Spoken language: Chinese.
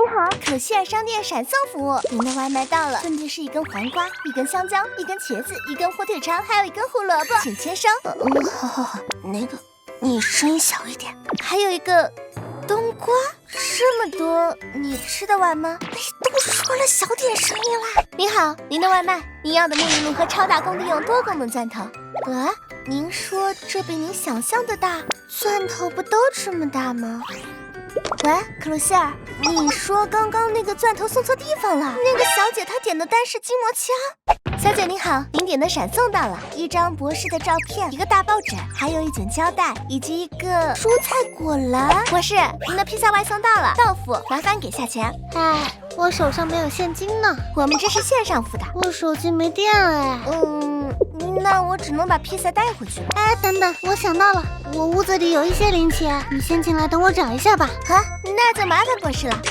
好，可希尔商店闪送服务，您的外卖到了，分别是一根黄瓜、一根香蕉、一根茄子、一根火腿肠，还有一根胡萝卜，请签收。好，那个你声音小一点。还有一个冬瓜，这么多，你吃得完吗？都说了小点声音啦。您好，您的外卖，您要的沐浴露和超大功率用多功能钻头。您说这比您想象的大？钻头不都这么大吗？喂，克鲁希尔，你说刚刚那个钻头送错地方了。那个小姐她点的单是筋膜枪。小姐您好，您点的闪送到了，一张博士的照片，一个大抱枕，还有一卷胶带，以及一个蔬菜果篮。博士，您的披萨外送到了，到付，麻烦给下钱。我手上没有现金呢。我们这是线上付的。我手机没电了。那我只能把披萨带回去了。等等，我想到了，我屋子里有一些零钱，你先进来等我找一下吧。那就麻烦博士了。